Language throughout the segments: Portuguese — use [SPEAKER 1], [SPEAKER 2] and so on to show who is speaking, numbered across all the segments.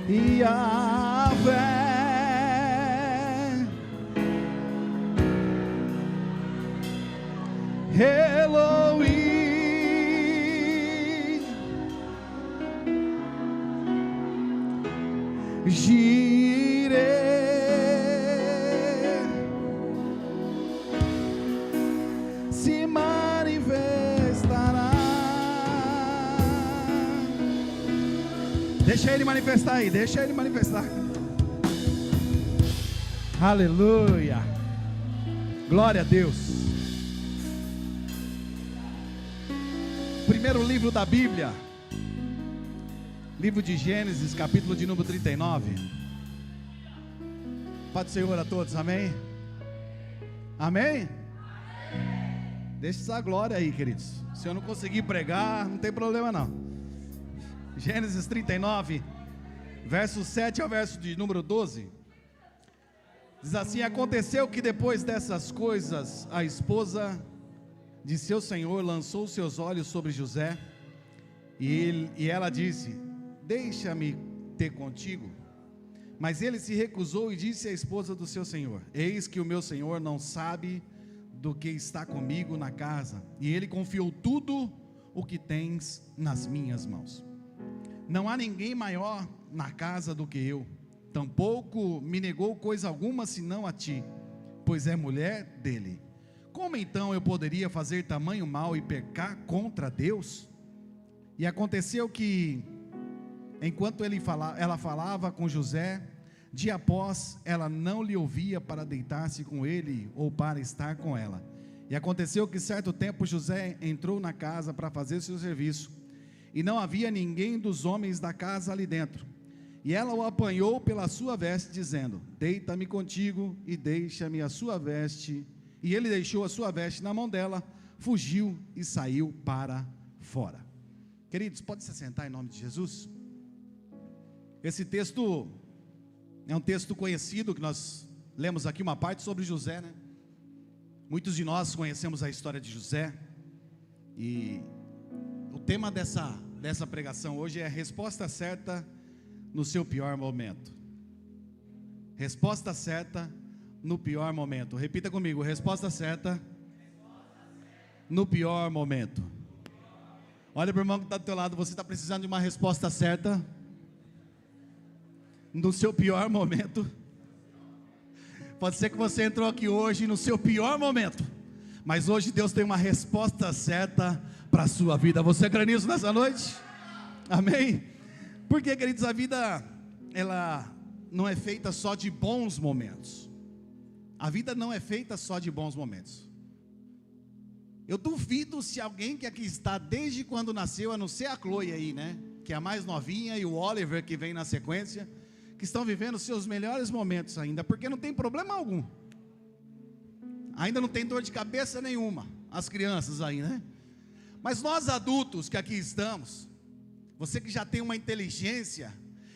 [SPEAKER 1] Yahvé. Elohim, Jireh, se manifestará. Deixa ele manifestar aí, deixa ele manifestar. Aleluia, glória a Deus. Primeiro livro da Bíblia, livro de Gênesis, capítulo de número 39. Paz do Senhor a todos, amém? Amém? Deixa essa glória aí, queridos. Se eu não conseguir pregar, não tem problema não. Gênesis 39, verso 7 ao verso de número 12. Diz assim: aconteceu que depois dessas coisas, a esposa de seu senhor lançou seus olhos sobre José, e ela disse: deixa-me ter contigo. Mas ele se recusou e disse à esposa do seu senhor: eis que o meu senhor não sabe do que está comigo na casa, e ele confiou tudo o que tens nas minhas mãos. Não há ninguém maior na casa do que eu, tampouco me negou coisa alguma senão a ti, pois é mulher dele. Como então eu poderia fazer tamanho mal e pecar contra Deus? E aconteceu que, enquanto ela falava com José, dia após ela não lhe ouvia para deitar-se com ele ou para estar com ela. E aconteceu que certo tempo José entrou na casa para fazer seu serviço, e não havia ninguém dos homens da casa ali dentro. E ela o apanhou pela sua veste, dizendo: deita-me contigo e deixa-me a sua veste. E ele deixou a sua veste na mão dela, fugiu e saiu para fora. Queridos, pode se sentar em nome de Jesus? Esse texto é um texto conhecido, que nós lemos aqui uma parte sobre José, né? Muitos de nós conhecemos a história de José. E o tema dessa pregação hoje é a resposta certa no seu pior momento. Resposta certa no pior momento. Repita comigo: resposta certa no pior momento. Olha para o irmão que está do teu lado: você está precisando de uma resposta certa no seu pior momento. Pode ser que você entrou aqui hoje no seu pior momento, mas hoje Deus tem uma resposta certa para a sua vida. Você crê nisso nessa noite? Amém? Porque, queridos, a vida, ela não é feita só de bons momentos. A vida não é feita só de bons momentos. Eu duvido se alguém que aqui está desde quando nasceu, a não ser a Chloe aí, né, que é a mais novinha, e o Oliver que vem na sequência, que estão vivendo seus melhores momentos ainda, porque não tem problema algum. Ainda não tem dor de cabeça nenhuma, as crianças aí, né? Mas nós adultos que aqui estamos, você que já tem uma inteligência,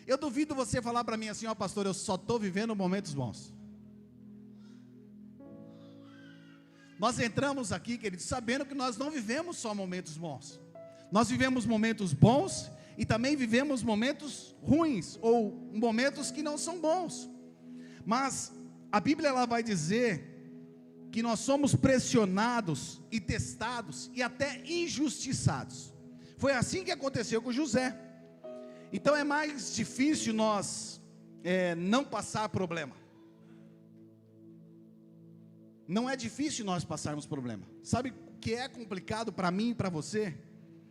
[SPEAKER 1] eu duvido você falar para mim assim: ó pastor, eu só estou vivendo momentos bons. Nós entramos aqui, queridos, sabendo que nós não vivemos só momentos bons. Nós vivemos momentos bons e também vivemos momentos ruins, ou momentos que não são bons. Mas a Bíblia, ela vai dizer que nós somos pressionados e testados e até injustiçados. Foi assim que aconteceu com José. Então é mais difícil nós não passar problema. Não é difícil nós passarmos problema. Sabe o que é complicado para mim e para você?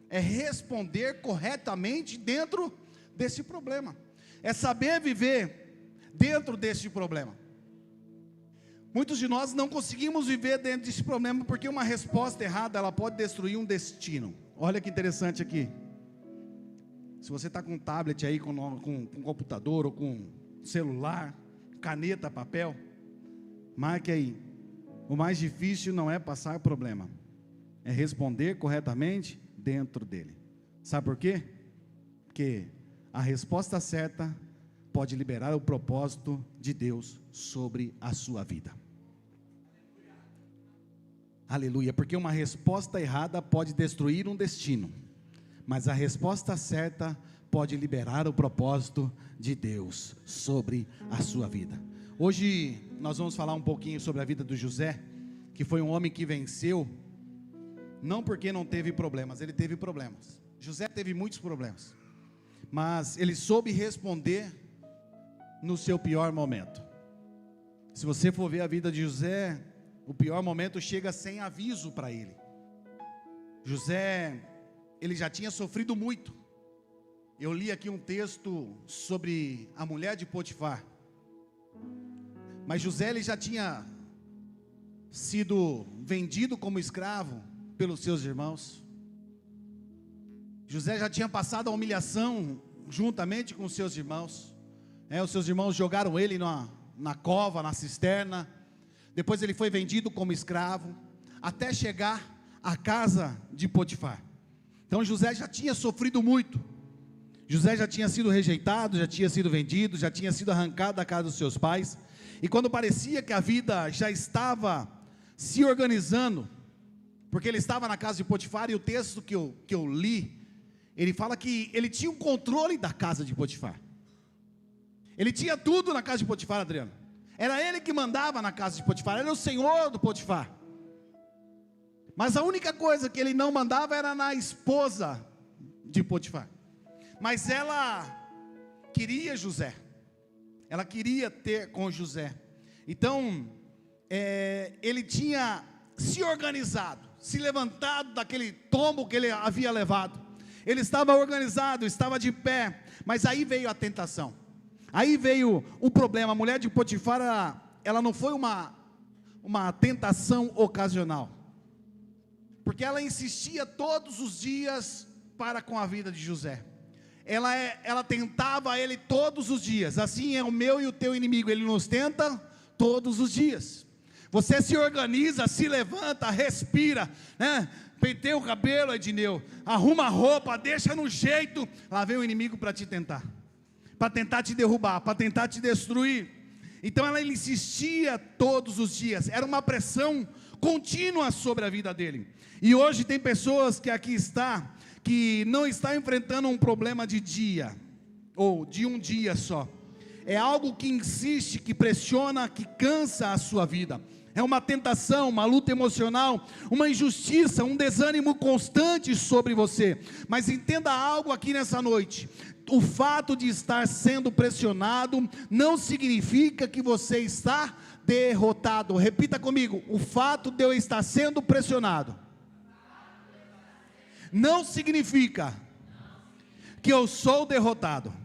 [SPEAKER 1] É responder corretamente dentro desse problema. É saber viver dentro desse problema. Muitos de nós não conseguimos viver dentro desse problema, porque uma resposta errada, ela pode destruir um destino. Olha que interessante aqui. Se você está com um tablet aí, com um computador, ou com celular, caneta, papel, marque aí: o mais difícil não é passar problema, é responder corretamente dentro dele. Sabe por quê? Porque a resposta certa pode liberar o propósito de Deus sobre a sua vida. Aleluia. Porque uma resposta errada pode destruir um destino, mas a resposta certa pode liberar o propósito de Deus sobre a sua vida. Hoje nós vamos falar um pouquinho sobre a vida do José, que foi um homem que venceu, não porque não teve problemas, ele teve problemas. José teve muitos problemas, mas ele soube responder no seu pior momento. Se você for ver a vida de José, o pior momento chega sem aviso para ele. José, ele já tinha sofrido muito. Eu li aqui um texto sobre a mulher de Potifar. Mas José, ele já tinha sido vendido como escravo pelos seus irmãos. José já tinha passado a humilhação juntamente com os seus irmãos. Os seus irmãos jogaram ele na cova, na cisterna. Depois ele foi vendido como escravo, até chegar à casa de Potifar. Então José já tinha sofrido muito. José já tinha sido rejeitado, já tinha sido vendido, já tinha sido arrancado da casa dos seus pais. E quando parecia que a vida já estava se organizando, porque ele estava na casa de Potifar, e o texto que eu li, ele fala que ele tinha o controle da casa de Potifar. Ele tinha tudo na casa de Potifar, Adriano. Era ele que mandava na casa de Potifar, era o senhor do Potifar. Mas a única coisa que ele não mandava era na esposa de Potifar. Mas ela queria José, ela queria ter com José. Então, ele tinha se organizado, se levantado daquele tombo que ele havia levado. Ele estava organizado, estava de pé, mas aí veio a tentação. Aí veio o problema. A mulher de Potifar, ela não foi uma tentação ocasional, porque ela insistia todos os dias para com a vida de José. Ela tentava ele todos os dias. Assim é o meu e o teu inimigo, ele nos tenta todos os dias. Você se organiza, se levanta, respira, né? Penteia o cabelo, Edneu, arruma a roupa, deixa no jeito. Lá vem o inimigo para te tentar, para tentar te derrubar, para tentar te destruir. Então ela insistia todos os dias. Era uma pressão contínua sobre a vida dele. E hoje tem pessoas que aqui está, que não está enfrentando um problema de dia, ou de um dia só. É algo que insiste, que pressiona, que cansa a sua vida. É uma tentação, uma luta emocional, uma injustiça, um desânimo constante sobre você. Mas entenda algo aqui nessa noite: o fato de estar sendo pressionado não significa que você está derrotado. Repita comigo: o fato de eu estar sendo pressionado não significa que eu sou derrotado.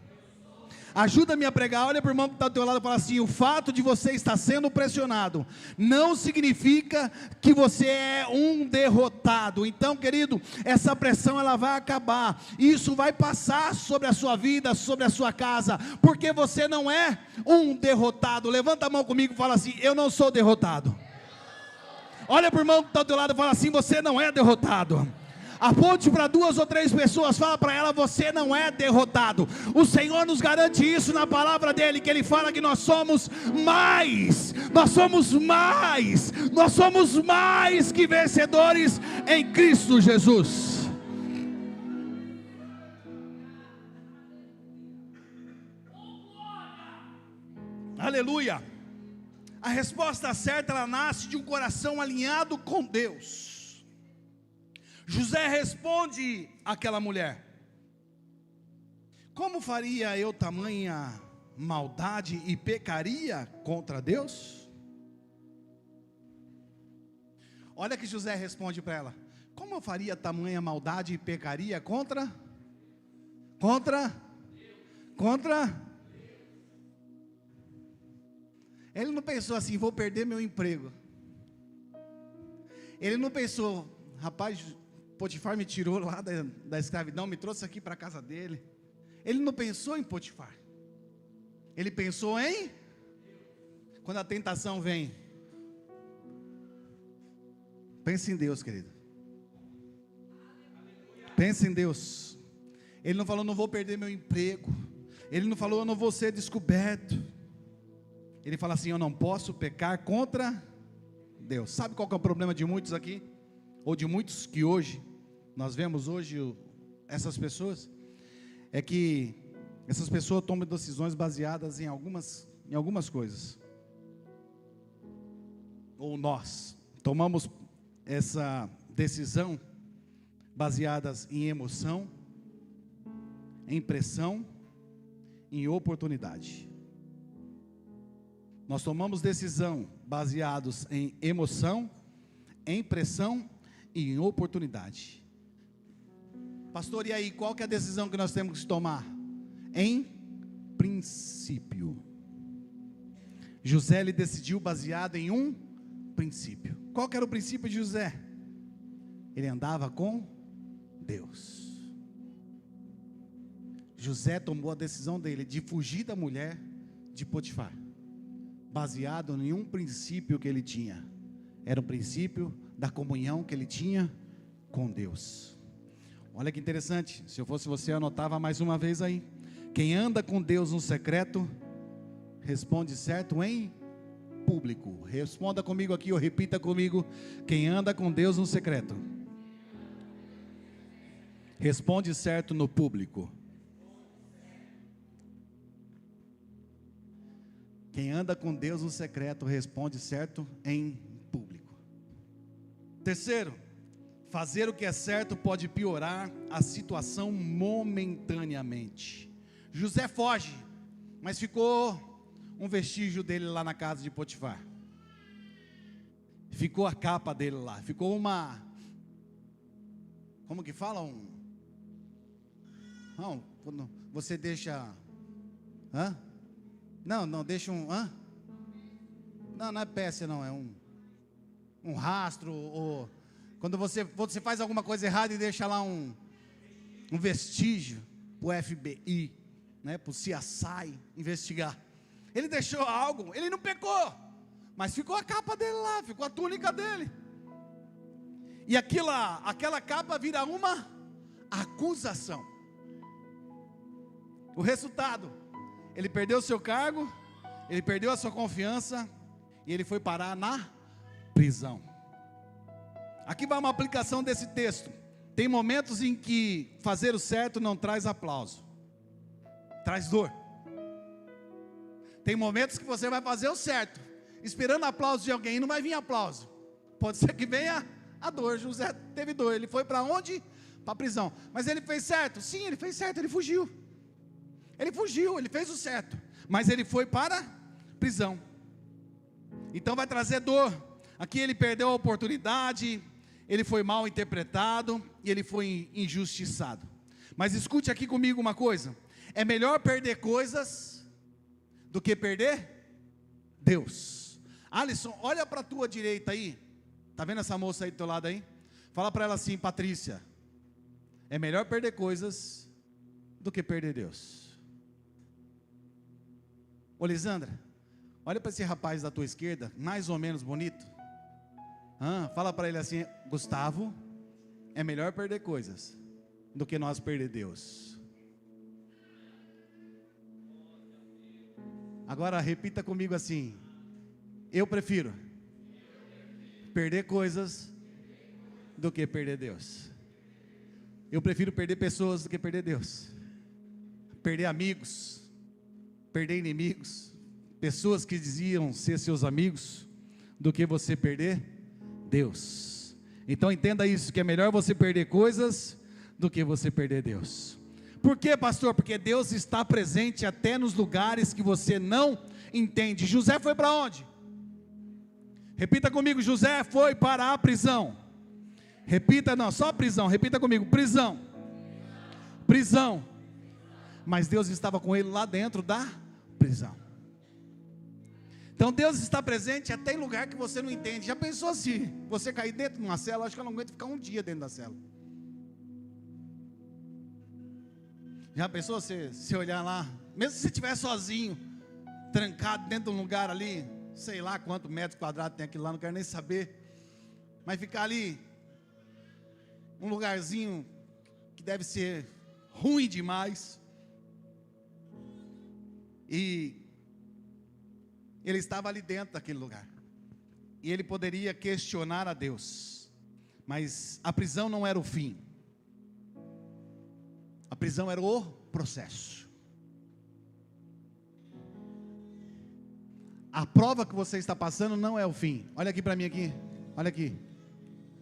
[SPEAKER 1] Ajuda-me a pregar. Olha para o irmão que está do teu lado e fala assim: o fato de você estar sendo pressionado não significa que você é um derrotado. Então, querido, essa pressão ela vai acabar. Isso vai passar sobre a sua vida, sobre a sua casa, porque você não é um derrotado. Levanta a mão comigo e fala assim: eu não sou derrotado. Olha para o irmão que está do teu lado e fala assim: você não é derrotado. Aponte para 2 ou 3 pessoas, fala para ela: você não é derrotado. O Senhor nos garante isso na palavra dele, que ele fala que nós somos mais, nós somos mais que vencedores em Cristo Jesus. Aleluia. A resposta certa, ela nasce de um coração alinhado com Deus. José responde àquela mulher: como faria eu tamanha maldade e pecaria contra Deus? Olha que José responde para ela: como eu faria tamanha maldade e pecaria contra? Ele não pensou assim: vou perder meu emprego. Ele não pensou: rapaz, Potifar me tirou lá da escravidão, me trouxe aqui para a casa dele. Ele não pensou em Potifar. Ele pensou em... Quando a tentação vem, pense em Deus, querido. Pense em Deus. Ele não falou: não vou perder meu emprego. Ele não falou: eu não vou ser descoberto. Ele fala assim: eu não posso pecar contra Deus. Sabe qual que é o problema de muitos aqui? Ou de muitos que hoje, nós vemos hoje essas pessoas? é que essas pessoas tomam decisões baseadas em algumas coisas. Ou nós tomamos essa decisão baseadas em emoção, em pressão, em oportunidade. Nós tomamos decisão baseados em emoção, em pressão e em oportunidade. Pastor, e aí, qual que é a decisão que nós temos que tomar? Em princípio. José, ele decidiu baseado em um princípio. Qual que era o princípio de José? Ele andava com Deus. José tomou a decisão dele de fugir da mulher de Potifar, baseado em um princípio que ele tinha. Era o princípio da comunhão que ele tinha com Deus. Olha que interessante, se eu fosse você, eu anotava mais uma vez aí. Quem anda com Deus no secreto, responde certo em público. Responda comigo aqui, ou repita comigo: quem anda com Deus no secreto, responde certo no público. Quem anda com Deus no secreto, responde certo em público. Terceiro, fazer o que é certo pode piorar a situação momentaneamente. José foge, mas ficou um vestígio dele lá na casa de Potifar. Ficou a capa dele lá, ficou uma, como que fala? Não, quando você deixa, Não, deixa não é peça, não, é um rastro, ou quando você faz alguma coisa errada e deixa lá um vestígio, para o FBI, né, para o CSI investigar. Ele deixou algo, ele não pecou, mas ficou a capa dele lá, ficou a túnica dele, e aquela capa vira uma acusação. O resultado: ele perdeu o seu cargo, ele perdeu a sua confiança, e ele foi parar na prisão. Aqui vai uma aplicação desse texto. Tem momentos em que fazer o certo não traz aplauso, traz dor. Tem momentos que você vai fazer o certo, esperando aplauso de alguém, e não vai vir aplauso. Pode ser que venha a dor. José teve dor, ele foi para onde? Para a prisão. Mas ele fez certo? Sim, ele fez certo, ele fugiu. Ele fugiu, ele fez o certo, mas ele foi para a prisão. Então vai trazer dor. Aqui ele perdeu a oportunidade, ele foi mal interpretado e ele foi injustiçado. Mas escute aqui comigo uma coisa: é melhor perder coisas do que perder Deus. Alisson, olha para a tua direita aí. Está vendo essa moça aí do teu lado aí? Fala para ela assim: Patrícia, é melhor perder coisas do que perder Deus. Ô Lisandra, olha para esse rapaz da tua esquerda, mais ou menos bonito. Fala para ele assim: Gustavo, é melhor perder coisas do que nós perder Deus. Agora repita comigo assim: eu prefiro perder coisas do que perder Deus. Eu prefiro perder pessoas do que perder Deus. Perder amigos, perder inimigos, pessoas que diziam ser seus amigos, do que você perder Deus. Então entenda isso, que é melhor você perder coisas do que você perder Deus. Por quê, pastor? Porque Deus está presente até nos lugares que você não entende. José foi para onde? Repita comigo: José foi para a prisão. Repita, não, só prisão, repita comigo: prisão. Prisão. Mas Deus estava com ele lá dentro da prisão. Então Deus está presente até em lugar que você não entende. Já pensou se você cair dentro de uma cela? Acho que eu não aguento ficar um dia dentro da cela. Já pensou se olhar lá, mesmo se você estiver sozinho, trancado dentro de um lugar ali, sei lá quantos metros quadrados tem aquilo lá, não quero nem saber, mas ficar ali, um lugarzinho que deve ser ruim demais, e ele estava ali dentro daquele lugar, e ele poderia questionar a Deus, mas a prisão não era o fim. A prisão era o processo. A prova que você está passando não é o fim. Olha aqui para mim aqui. Olha aqui.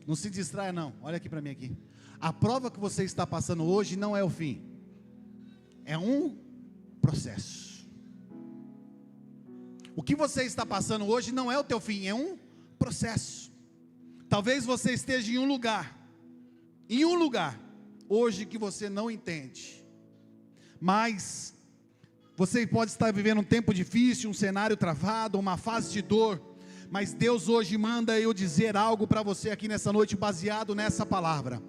[SPEAKER 1] Não se distraia não. Olha aqui para mim aqui. A prova que você está passando hoje não é o fim. É um processo. O que você está passando hoje não é o teu fim, é um processo. Talvez você esteja em um lugar hoje que você não entende, mas você pode estar vivendo um tempo difícil, um cenário travado, uma fase de dor, mas Deus hoje manda eu dizer algo para você aqui nessa noite, baseado nessa palavra.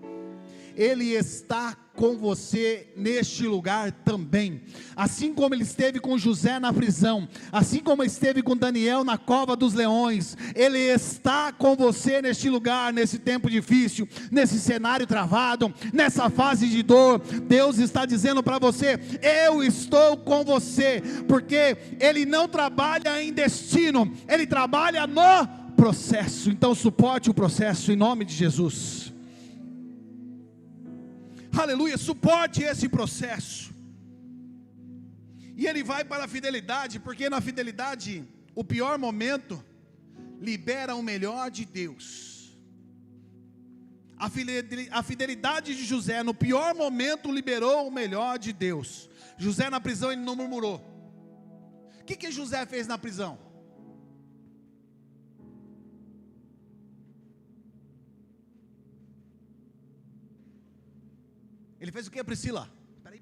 [SPEAKER 1] Ele está com você neste lugar também, assim como Ele esteve com José na prisão, assim como esteve com Daniel na cova dos leões. Ele está com você neste lugar, nesse tempo difícil, nesse cenário travado, nessa fase de dor. Deus está dizendo para você: eu estou com você, porque Ele não trabalha em destino, Ele trabalha no processo. Então suporte o processo em nome de Jesus. Aleluia, suporte esse processo. E ele vai para a fidelidade, porque na fidelidade, o pior momento libera o melhor de Deus. A fidelidade de José, no pior momento, liberou o melhor de Deus. José na prisão, ele não murmurou. O que José fez na prisão? Ele fez o que, Priscila? Peraí.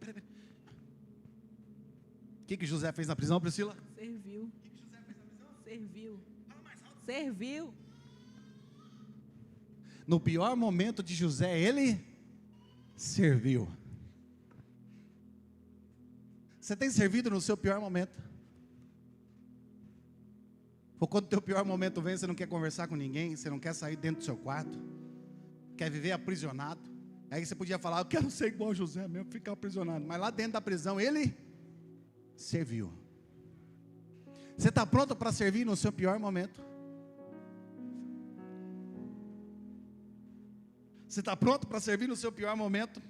[SPEAKER 1] O que José fez na prisão, Priscila?
[SPEAKER 2] Serviu. O que José fez na prisão? Serviu. Serviu.
[SPEAKER 1] No pior momento de José, ele serviu. Você tem servido no seu pior momento? Ou quando o teu pior momento vem, você não quer conversar com ninguém, você não quer sair dentro do seu quarto, quer viver aprisionado? Aí você podia falar: eu quero ser igual José mesmo, ficar aprisionado. Mas lá dentro da prisão ele serviu. Você está pronto para servir no seu pior momento? Você está pronto para servir no seu pior momento?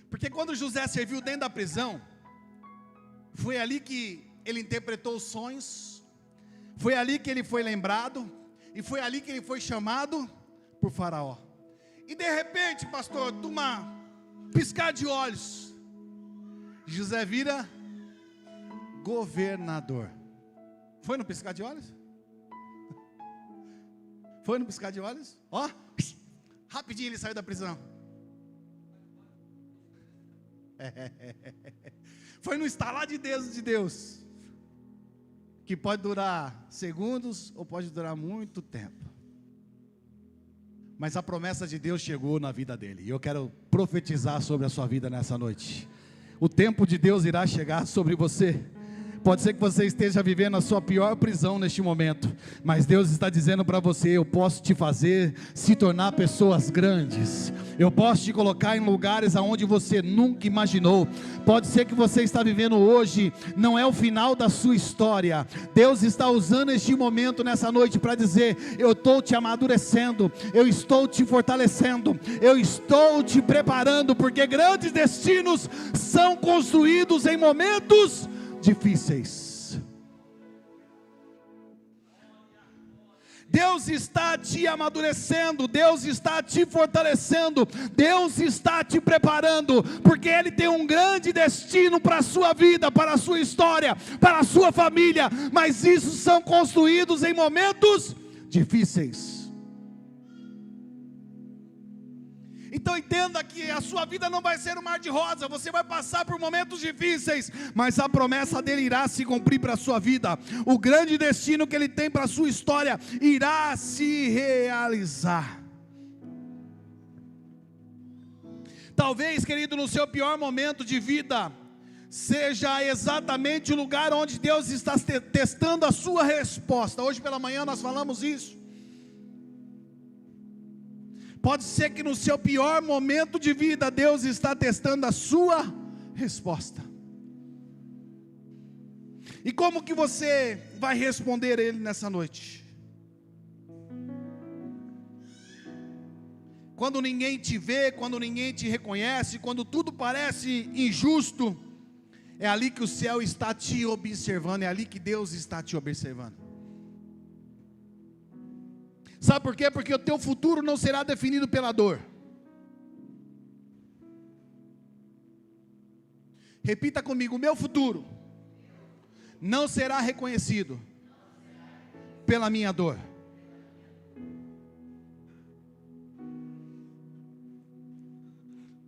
[SPEAKER 1] Porque quando José serviu dentro da prisão, foi ali que ele interpretou os sonhos, foi ali que ele foi lembrado, e foi ali que ele foi chamado por Faraó. E de repente, pastor, de uma piscar de olhos, José vira governador. Foi no piscar de olhos? Foi no piscar de olhos? Ó, rapidinho ele saiu da prisão. Foi no estalar de dedos de Deus, que pode durar segundos ou pode durar muito tempo. Mas a promessa de Deus chegou na vida dele, e eu quero profetizar sobre a sua vida nessa noite. O tempo de Deus irá chegar sobre você. Pode ser que você esteja vivendo a sua pior prisão neste momento, mas Deus está dizendo para você: eu posso te fazer se tornar pessoas grandes, eu posso te colocar em lugares aonde você nunca imaginou. Pode ser que você está vivendo hoje, não é o final da sua história. Deus está usando este momento nessa noite para dizer: eu estou te amadurecendo, eu estou te fortalecendo, eu estou te preparando, porque grandes destinos são construídos em momentos difíceis. Deus está te amadurecendo, Deus está te fortalecendo, Deus está te preparando, porque Ele tem um grande destino para a sua vida, para a sua história, para a sua família, mas isso são construídos em momentos difíceis. Então entenda que a sua vida não vai ser um mar de rosa, você vai passar por momentos difíceis, mas a promessa dele irá se cumprir para a sua vida. O grande destino que ele tem para a sua história irá se realizar. Talvez, querido, no seu pior momento de vida, seja exatamente o lugar onde Deus está testando a sua resposta. Hoje pela manhã nós falamos isso. Pode ser que no seu pior momento de vida, Deus está testando a sua resposta. E como que você vai responder a Ele nessa noite? quando ninguém te vê, quando ninguém te reconhece, quando tudo parece injusto, é ali que o céu está te observando, é ali que Deus está te observando. Sabe por quê? Porque o teu futuro não será definido pela dor. Repita comigo: o meu futuro não será reconhecido pela minha dor.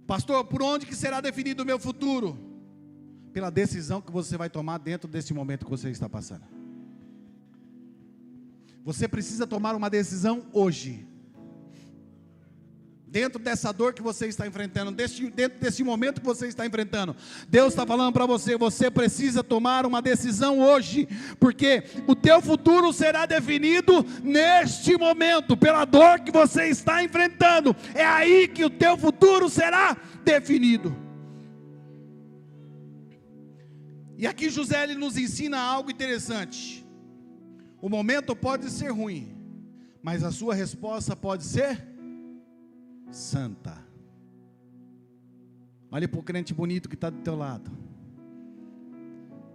[SPEAKER 1] Pastor, por onde que será definido o meu futuro? Pela decisão que você vai tomar dentro desse momento que você está passando. Você precisa tomar uma decisão hoje. Dentro dessa dor que você está enfrentando, dentro desse momento que você está enfrentando, Deus está falando para você, você precisa tomar uma decisão hoje, porque o teu futuro será definido neste momento, pela dor que você está enfrentando, é aí que o teu futuro será definido. E aqui José ele nos ensina algo interessante. O momento pode ser ruim, mas a sua resposta pode ser santa. Olha para o crente bonito que está do teu lado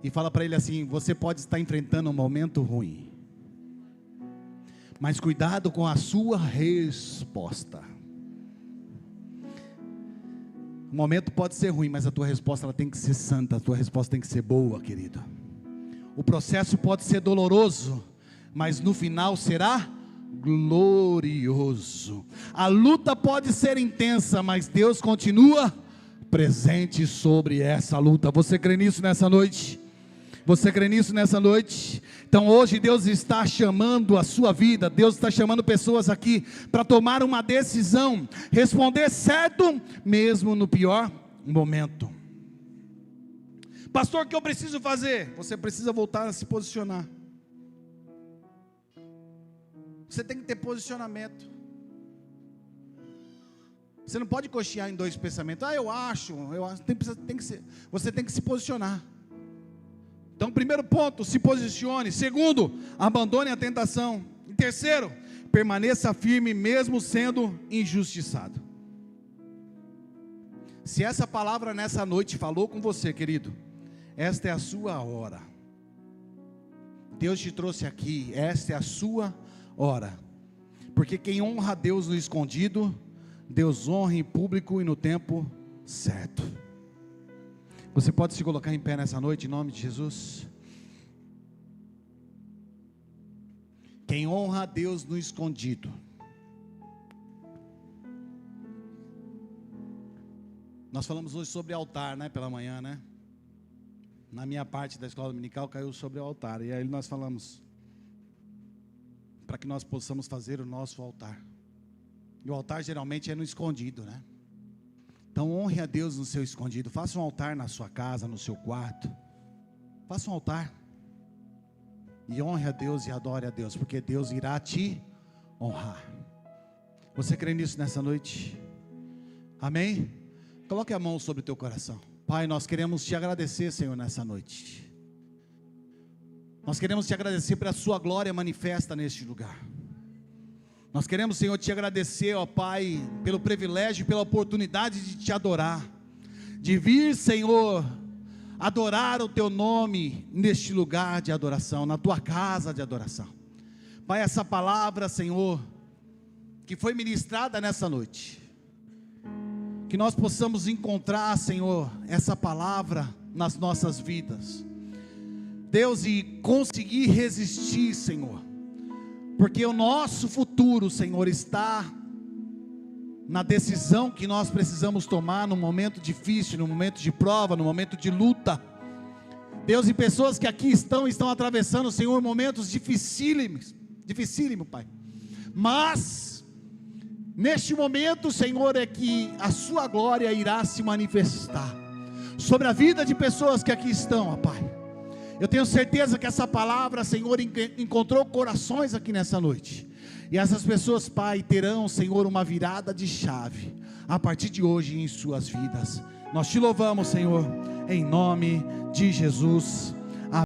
[SPEAKER 1] e fala para ele assim: você pode estar enfrentando um momento ruim, mas cuidado com a sua resposta. O momento pode ser ruim, mas a tua resposta ela tem que ser santa, a tua resposta tem que ser boa, querido. O processo pode ser doloroso, mas no final será glorioso. A luta pode ser intensa, mas Deus continua presente sobre essa luta. Você crê nisso nessa noite? Você crê nisso nessa noite? Então hoje Deus está chamando a sua vida, Deus está chamando pessoas aqui para tomar uma decisão, responder certo, mesmo no pior momento. Pastor, o que eu preciso fazer? Você precisa voltar a se posicionar. Você tem que ter posicionamento. Você não pode cochear em dois pensamentos. Eu acho, você tem que se posicionar. Então, primeiro ponto, se posicione. Segundo, abandone a tentação. E terceiro, permaneça firme mesmo sendo injustiçado. Se essa palavra nessa noite falou com você, querido, esta é a sua hora. Deus te trouxe aqui, esta é a sua hora. Porque quem honra a Deus no escondido, Deus honra em público e no tempo certo. Você pode se colocar em pé nessa noite em nome de Jesus? Quem honra a Deus no escondido. Nós falamos hoje sobre altar, né, pela manhã, né? Na minha parte da escola dominical caiu sobre o altar. E aí nós falamos para que nós possamos fazer o nosso altar. E o altar geralmente é no escondido, né? Então honre a Deus no seu escondido. Faça um altar na sua casa, no seu quarto. Faça um altar. E honre a Deus e adore a Deus, porque Deus irá te honrar. Você crê nisso nessa noite? Amém? Coloque a mão sobre o teu coração. Pai, nós queremos te agradecer, Senhor, nessa noite. Nós queremos te agradecer pela sua glória manifesta neste lugar. Nós queremos, Senhor, te agradecer, ó Pai, pelo privilégio e pela oportunidade de te adorar, de vir, Senhor, adorar o teu nome neste lugar de adoração, na tua casa de adoração. Pai, essa palavra, Senhor, que foi ministrada nessa noite, que nós possamos encontrar, Senhor, essa palavra nas nossas vidas, Deus, e conseguir resistir, Senhor, porque o nosso futuro, Senhor, está na decisão que nós precisamos tomar no momento difícil, no momento de prova, no momento de luta. Deus, e pessoas que aqui estão atravessando, Senhor, momentos dificílimos, Pai. Mas neste momento, Senhor, é que a sua glória irá se manifestar sobre a vida de pessoas que aqui estão, ó Pai. Eu tenho certeza que essa palavra, Senhor, encontrou corações aqui nessa noite. E essas pessoas, Pai, terão, Senhor, uma virada de chave a partir de hoje em suas vidas. Nós te louvamos, Senhor, em nome de Jesus.